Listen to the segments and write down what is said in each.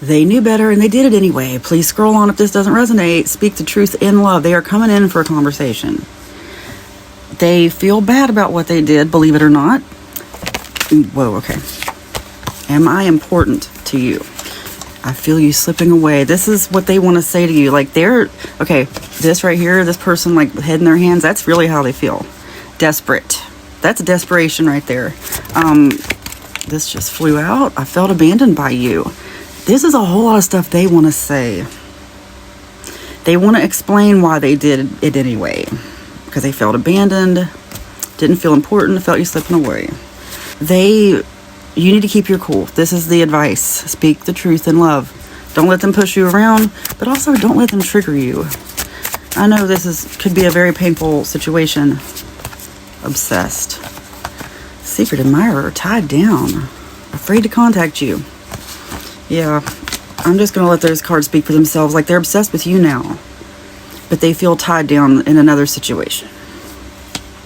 They knew better and they did it anyway. Please scroll on if this doesn't resonate. Speak the truth in love. They are coming in for a conversation. They feel bad about what they did, believe it or not. Whoa, okay. Am I important to you? I feel you slipping away. This is what they want to say to you. Like okay, this right here, this person like head in their hands, that's really how they feel. Desperate. That's desperation right there. This just flew out. I felt abandoned by you. This is a whole lot of stuff they want to say. They want to explain why they did it anyway. Because they felt abandoned, didn't feel important, felt you slipping away. You need to keep your cool. This is the advice. Speak the truth in love. Don't let them push you around, but also don't let them trigger you. I know this could be a very painful situation. Obsessed. Secret admirer, tied down. Afraid to contact you. Yeah, I'm just going to let those cards speak for themselves. Like they're obsessed with you now, but they feel tied down in another situation.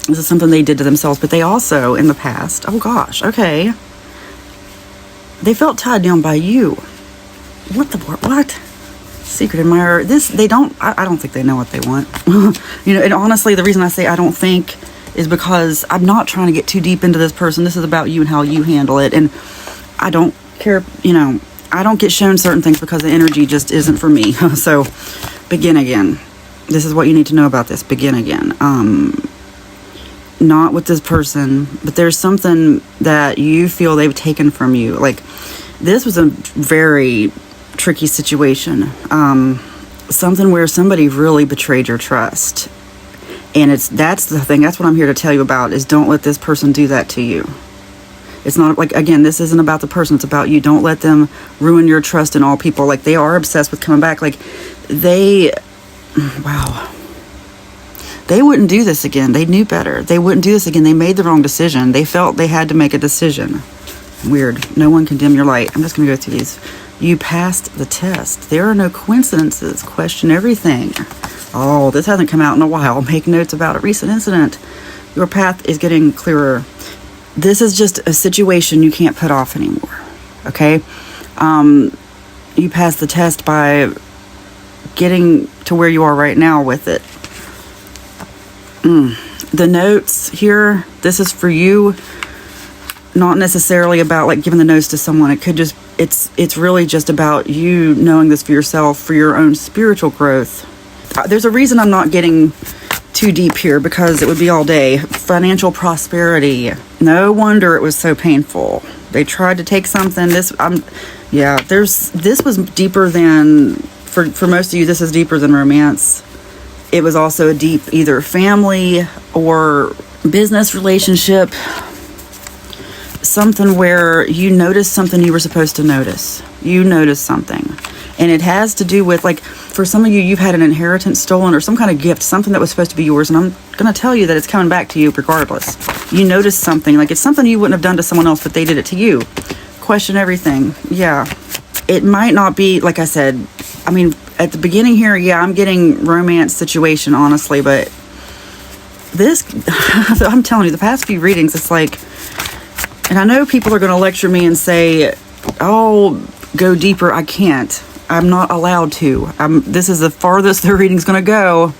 This is something they did to themselves, but they also, in the past, oh gosh, okay. They felt tied down by you. What? Secret admirer. I don't think they know what they want. And honestly, the reason I say I don't think is because I'm not trying to get too deep into this person. This is about you and how you handle it. And I don't care, I don't get shown certain things because the energy just isn't for me. So begin again. This is what you need to know about this. Begin again. Not with this person, but there's something that you feel they've taken from you. Like this was a very tricky situation. Something where somebody really betrayed your trust. And that's the thing. That's what I'm here to tell you about, is don't let this person do that to you. It's not like, again, this isn't about the person. It's about you. Don't let them ruin your trust in all people. Like they are obsessed with coming back. Like wow. They wouldn't do this again. They knew better. They wouldn't do this again. They made the wrong decision. They felt they had to make a decision. Weird. No one can dim your light. I'm just going to go through these. You passed the test. There are no coincidences. Question everything. Oh, this hasn't come out in a while. Make notes about a recent incident. Your path is getting clearer. This is just a situation you can't put off anymore. Okay? You passed the test by getting to where you are right now with it. The notes here, this is for you, not necessarily about like giving the notes to someone. It could just, it's really just about you knowing this for yourself, for your own spiritual growth. There's a reason I'm not getting too deep here because it would be all day. Financial prosperity. No wonder it was so painful. They tried to take something. This was deeper than, for most of you, this is deeper than romance. It was also a deep either family or business relationship. Something where you noticed something you were supposed to notice. You noticed something. And it has to do with, like, for some of you, you've had an inheritance stolen or some kind of gift, something that was supposed to be yours. And I'm going to tell you that it's coming back to you regardless. You noticed something. Like, it's something you wouldn't have done to someone else, but they did it to you. Question everything. Yeah. It might not be, like I said, I mean, at the beginning here, yeah, I'm getting romance situation, honestly, but this, I'm telling you, the past few readings, it's like, and I know people are going to lecture me and say, oh, go deeper. I can't. I'm not allowed to. This is the farthest the reading's going to go.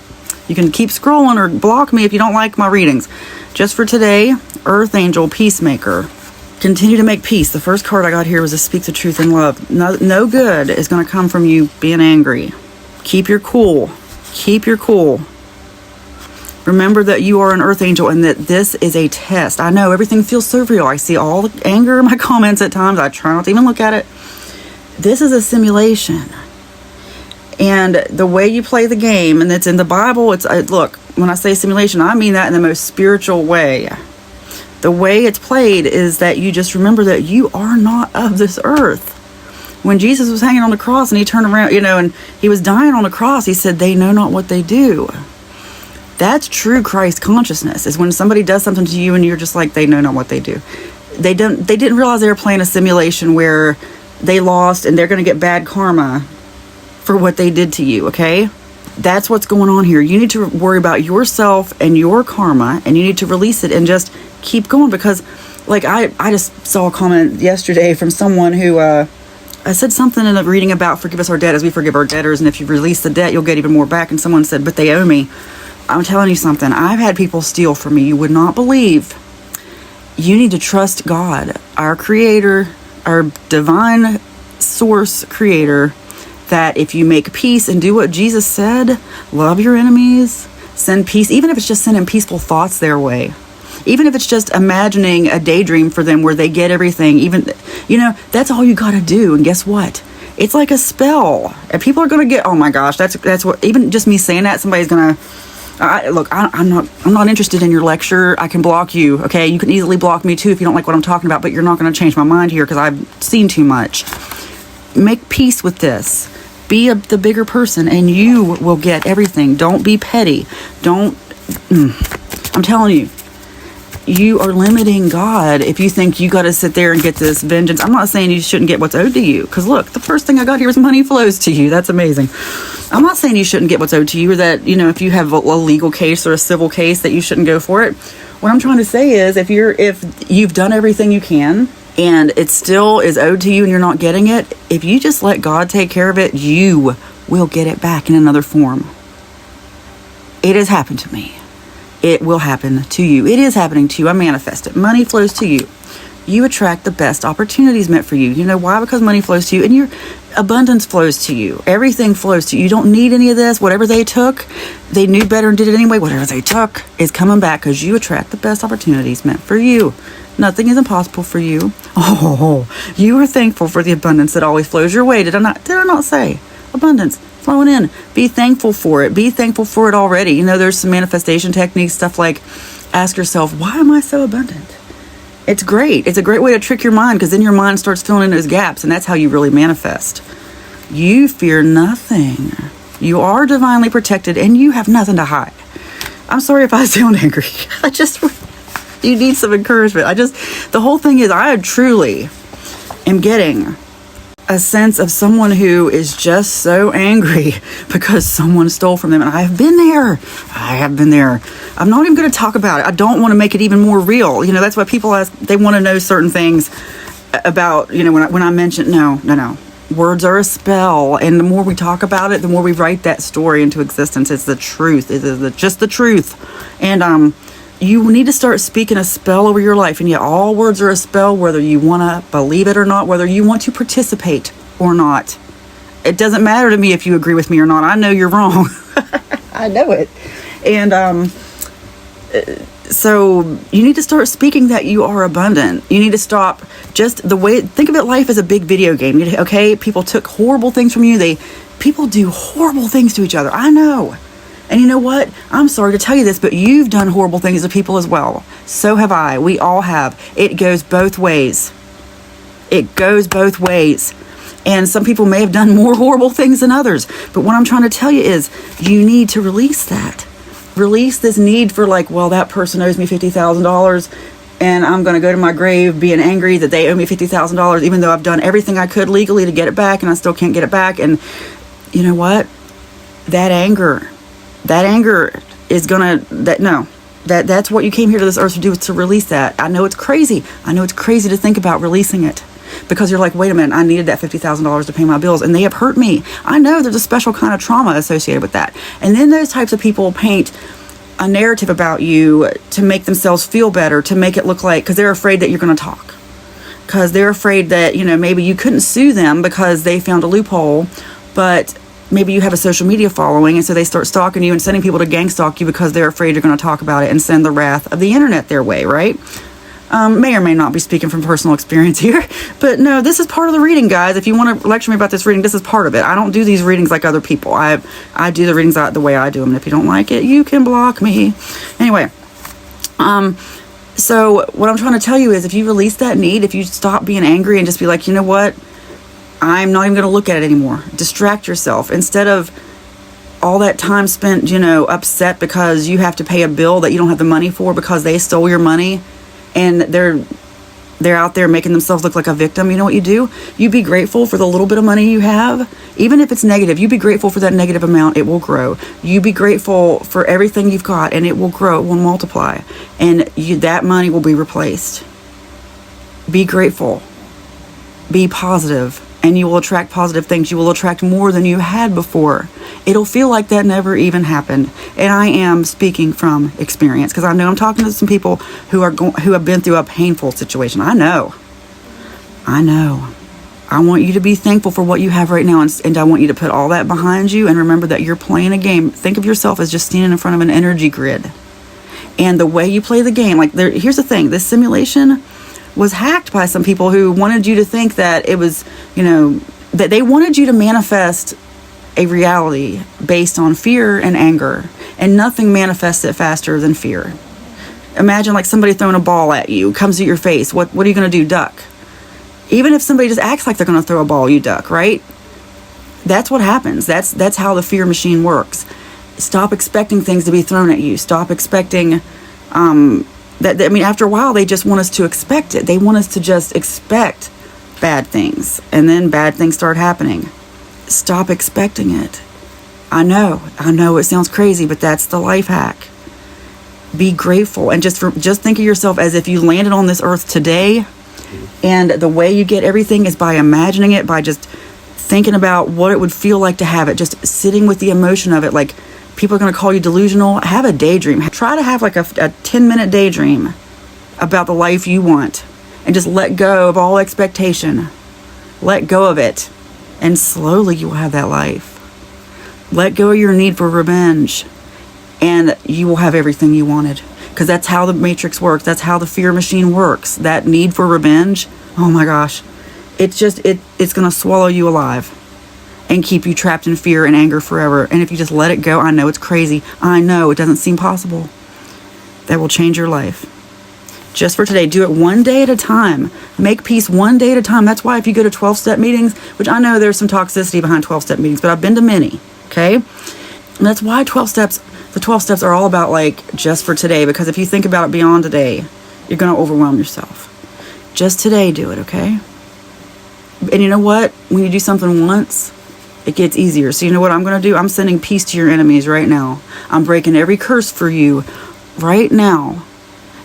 You can keep scrolling or block me if you don't like my readings. Just for today, Earth Angel, Peacemaker. Continue to make peace. The first card I got here was to speak the truth in love. No good is going to come from you being angry. Keep your cool. Keep your cool. Remember that you are an Earth Angel and that this is a test. I know everything feels so real. I see all the anger in my comments at times. I try not to even look at it. This is a simulation. And the way you play the game, and it's in the Bible, look, when I say simulation, I mean that in the most spiritual way. The way it's played is that you just remember that you are not of this earth. When Jesus was hanging on the cross and he turned around, and he was dying on the cross, he said, they know not what they do. That's true Christ consciousness, is when somebody does something to you and you're just like, they know not what they do. They didn't realize they were playing a simulation where they lost and they're going to get bad karma for what they did to you, okay? That's what's going on here. You need to worry about yourself and your karma, and you need to release it and just keep going, because like I just saw a comment yesterday from someone who I said something in the reading about forgive us our debt as we forgive our debtors, and if you release the debt, you'll get even more back. And someone said, but they owe me. I'm telling you something. I've had people steal from me. You would not believe. You need to trust God, our creator, our divine source creator, that if you make peace and do what Jesus said, love your enemies, send peace, even if it's just sending peaceful thoughts their way, even if it's just imagining a daydream for them where they get everything, even, that's all you got to do. And guess what? It's like a spell. And people are going to get, oh my gosh, that's what, even just me saying that, somebody's going to, look, I'm not interested in your lecture. I can block you. Okay. You can easily block me too if you don't like what I'm talking about, but you're not going to change my mind here because I've seen too much. Make peace with this. Be the bigger person and you will get everything. Don't be petty. I'm telling you, you are limiting God if you think you got to sit there and get this vengeance. I'm not saying you shouldn't get what's owed to you, because look, the first thing I got here is money flows to you. That's amazing. I'm not saying you shouldn't get what's owed to you, or that, if you have a legal case or a civil case, that you shouldn't go for it. What I'm trying to say is, if you've done everything you can and it still is owed to you and you're not getting it, if you just let God take care of it, you will get it back in another form. It has happened to me. It will happen to you. It is happening to you. I manifest it. Money flows to you. You attract the best opportunities meant for you. You know why? Because money flows to you and your abundance flows to you. Everything flows to you. You don't need any of this. Whatever they took, they knew better and did it anyway. Whatever they took is coming back because you attract the best opportunities meant for you. Nothing is impossible for you. Oh, you are thankful for the abundance that always flows your way. Did I not say? Abundance flowing in. Be thankful for it. Be thankful for it already. There's some manifestation techniques, stuff like ask yourself, why am I so abundant? It's great. It's a great way to trick your mind, because then your mind starts filling in those gaps, and that's how you really manifest. You fear nothing. You are divinely protected and you have nothing to hide. I'm sorry if I sound angry. You need some encouragement. The whole thing is, I truly am getting a sense of someone who is just so angry because someone stole from them. And I have been there. I'm not even going to talk about it. I don't want to make it even more real. That's why people ask, they want to know certain things about, when I mention, no. Words are a spell. And the more we talk about it, the more we write that story into existence. It's the truth. It is just the truth. And, you need to start speaking a spell over your life. And yet all words are a spell, whether you want to believe it or not, whether you want to participate or not. It doesn't matter to me if you agree with me or not. I know you're wrong. I know it. And so you need to start speaking that you are abundant. You need to stop just think of it, life as a big video game. Okay, people took horrible things from you. People do horrible things to each other. I know. And you know what? I'm sorry to tell you this, but you've done horrible things to people as well. So have I. We all have. It goes both ways. And some people may have done more horrible things than others. But what I'm trying to tell you is, you need to release that. Release this need for that person owes me $50,000 and I'm going to go to my grave being angry that they owe me $50,000, even though I've done everything I could legally to get it back and I still can't get it back. And you know what? That anger is that's what you came here to this earth to do, is to release that. I know it's crazy. To think about releasing it, because you're like, wait a minute, I needed that $50,000 to pay my bills and they have hurt me. I know there's a special kind of trauma associated with that. And then those types of people paint a narrative about you to make themselves feel better, to make it look like, because they're afraid that you're going to talk. Because they're afraid that, maybe you couldn't sue them because they found a loophole, but maybe you have a social media following, and so they start stalking you and sending people to gang stalk you because they're afraid you're going to talk about it and send the wrath of the internet their way, right? May or may not be speaking from personal experience here, but no, this is part of the reading, guys. If you want to lecture me about this reading, this is part of it. I don't do these readings like other people. I do the readings the way I do them, and if you don't like it, you can block me. Anyway, so what I'm trying to tell you is, if you release that need, if you stop being angry and just be like, you know what? I'm not even going to look at it anymore. Distract yourself. Instead of all that time spent, upset because you have to pay a bill that you don't have the money for because they stole your money and they're out there making themselves look like a victim. You know what you do? You be grateful for the little bit of money you have. Even if it's negative, you be grateful for that negative amount. It will grow. You be grateful for everything you've got, and it will grow. It will multiply. And that money will be replaced. Be grateful. Be positive. and you will attract positive things. You will attract more than you had before. It'll feel like that never even happened. And I am speaking from experience, because I know I'm talking to some people who have been through a painful situation. I know. I want you to be thankful for what you have right now, and I want you to put all that behind you and remember that you're playing a game. Think of yourself as just standing in front of an energy grid. And the way you play the game, like, here's the thing, this simulation was hacked by some people who wanted you to think that it was, that they wanted you to manifest a reality based on fear and anger, and nothing manifests it faster than fear. Imagine like somebody throwing a ball at you, comes at your face. What are you going to do? Duck. Even if somebody just acts like they're going to throw a ball, you duck, right? That's what happens. That's how the fear machine works. Stop expecting things to be thrown at you. Stop expecting after a while, they just want us to expect it. They want us to just expect bad things, and then bad things start happening. Stop expecting it. I know it sounds crazy, but that's the life hack. Be grateful, and just think of yourself as if you landed on this earth today, and the way you get everything is by imagining it, by just thinking about what it would feel like to have it, just sitting with the emotion of it. Like, people are going to call you delusional. Have a daydream. Try to have like a 10-minute daydream about the life you want, and just let go of all expectation. Let go of it, and slowly you will have that life. Let go of your need for revenge, and you will have everything you wanted. Because that's how the matrix works. That's how the fear machine works. That need for revenge, oh my gosh, it's going to swallow you alive and keep you trapped in fear and anger forever. And if you just let it go, I know it's crazy. I know it doesn't seem possible. That will change your life. Just for today, do it one day at a time. Make peace one day at a time. That's why if you go to 12-step meetings, which I know there's some toxicity behind 12-step meetings, but I've been to many, okay? And that's why the 12 steps are all about, like, just for today. Because if you think about it beyond today, you're going to overwhelm yourself. Just today, do it, okay? And you know what? When you do something once, it gets easier. So you know what I'm going to do? I'm sending peace to your enemies right now. I'm breaking every curse for you right now.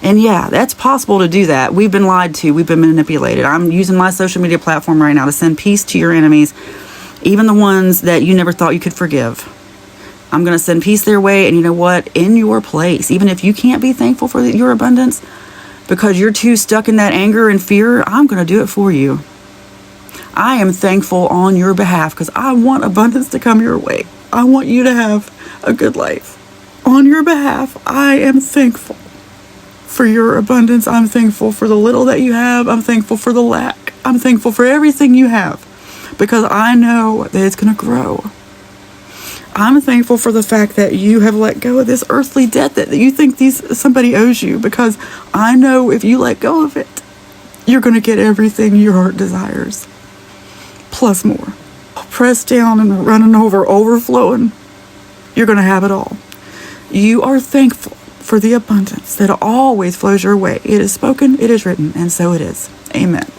And yeah, that's possible to do that. We've been lied to. We've been manipulated. I'm using my social media platform right now to send peace to your enemies, even the ones that you never thought you could forgive. I'm going to send peace their way. And you know what? In your place, even if you can't be thankful for your abundance because you're too stuck in that anger and fear, I'm going to do it for you. I am thankful on your behalf because I want abundance to come your way. I want you to have a good life. On your behalf, I am thankful for your abundance. I'm thankful for the little that you have. I'm thankful for the lack. I'm thankful for everything you have because I know that it's going to grow. I'm thankful for the fact that you have let go of this earthly debt that you think somebody owes you, because I know if you let go of it, you're going to get everything your heart desires. Plus more. Pressed down and running over, overflowing. You're going to have it all. You are thankful for the abundance that always flows your way. It is spoken, it is written, and so it is. Amen.